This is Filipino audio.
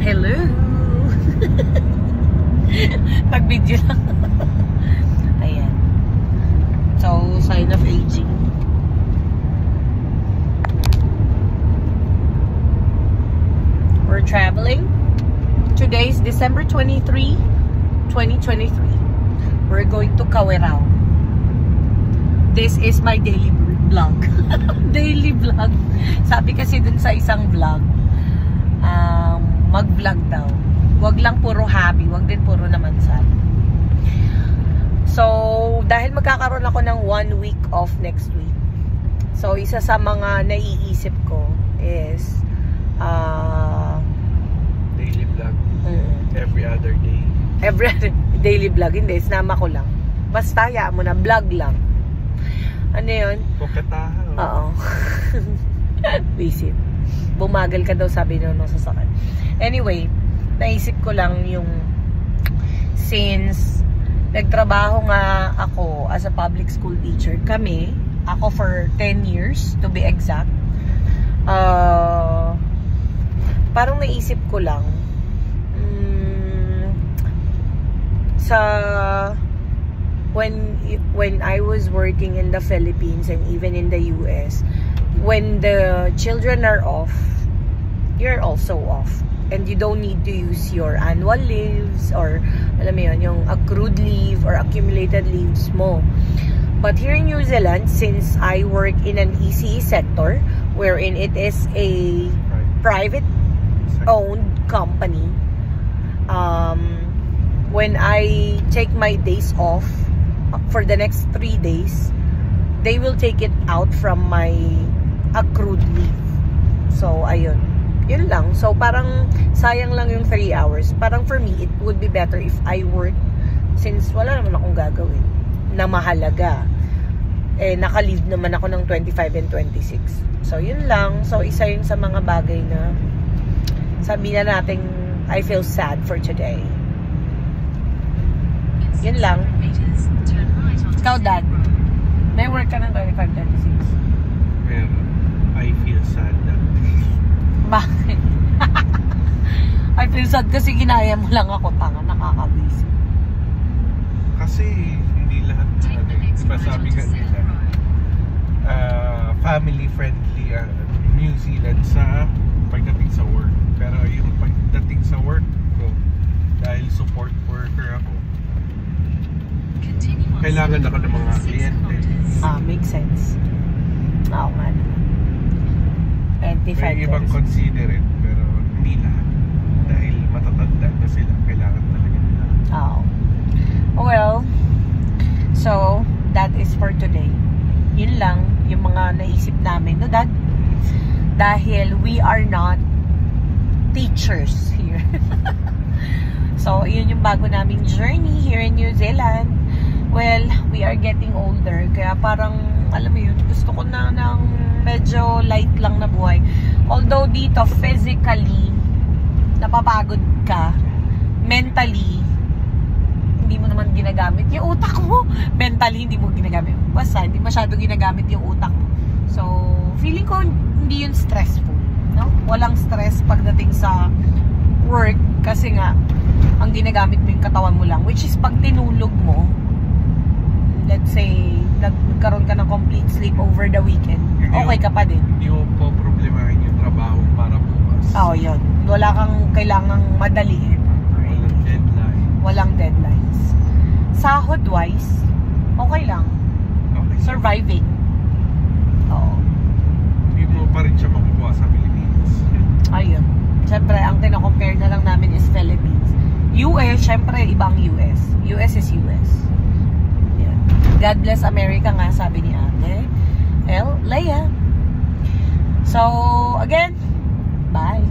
Hello! Nag-video lang. Ayan. So, sign of aging. We're traveling. Today is December 23, 2023. We're going to Kawerao. This is my daily vlog. Daily vlog. Sabi kasi dun sa isang vlog, mag-vlog daw. Wag lang puro happy, wag din puro naman sad. So, dahil magkakaroon ako ng 1 week off next week. So, isa sa mga naiisip ko is daily vlog. Every other day. Every other daily vlog. Hindi, sinama ko lang. Basta, hayaan mo na, vlog lang. Ano yun? Pukatahan. Oo. Visit. Bumagal ka daw, sabi nung sasakyan. Anyway, naisip ko lang yung since nagtrabaho nga ako as a public school teacher, ako for 10 years to be exact, parang naisip ko lang when I was working in the Philippines and even in the US, when the children are off, you're also off. And you don't need to use your annual leaves or, alam mo yun, yung accrued leave or accumulated leaves mo. But here in New Zealand, since I work in an ECE sector, wherein it is a private-owned company, when I take my days off for the next 3 days, they will take it out from my accrued leave. So, ayun. Yun lang. So, parang sayang lang yung 3 hours. Parang for me, it would be better if I work since wala naman akong gagawin na mahalaga. Eh, naka-leave naman ako ng 25 and 26. So, yun lang. So, isa yun sa mga bagay na sabihin na natin I feel sad for today. Yun lang. Ikaw, Dad, may work ka ng 25, 26? Well, I feel sad that bakit? I feel sad kasi ginaya mo lang ako, tanga, nakakabisi. kasi hindi lahat diba sabi ka nila family friendly New Zealand sa pagdating sa work, pero yung pagdating sa work ko dahil support worker ako, kailangan ako ng mga kliyente. Makes sense. Oo nga naman. 25 may ibang considerate pero hindi lahat dahil matatanda na sila, kailangan talaga nila. Well, so that is for today. Yun lang yung mga naisip namin, no, Dad? Dahil we are not teachers here. So yun yung bago naming journey here in New Zealand. Well, we are getting older, kaya parang alam mo yun, gusto ko na ng medyo light lang na buhay. Although dito, physically, napapagod ka. Mentally, hindi mo naman ginagamit yung utak mo. Mentally, hindi mo ginagamit. Basta, hindi masyado ginagamit yung utak mo. So, feeling ko, hindi yun stressful. No? Walang stress pagdating sa work. Kasi nga, ang ginagamit mo yung katawan mo lang. Which is, pag tinulog mo, let's say, nagkaroon ka ng complete sleep over the weekend, okay ka pa din. Hindi mo po problemahin yung trabaho para bukas. Yun. Wala kang kailangang madaliin. Walang deadline. Walang deadlines. Sahod-wise, okay lang. Okay. Surviving. Oo. Hindi mo pa rin siya makukuha sa Philippines. Ayun. Siyempre, ang tinakompare na lang namin is Philippines. US, siyempre, ibang US. US is US. Yan. God bless America nga, sabi ni Ate Leia. So, again, bye.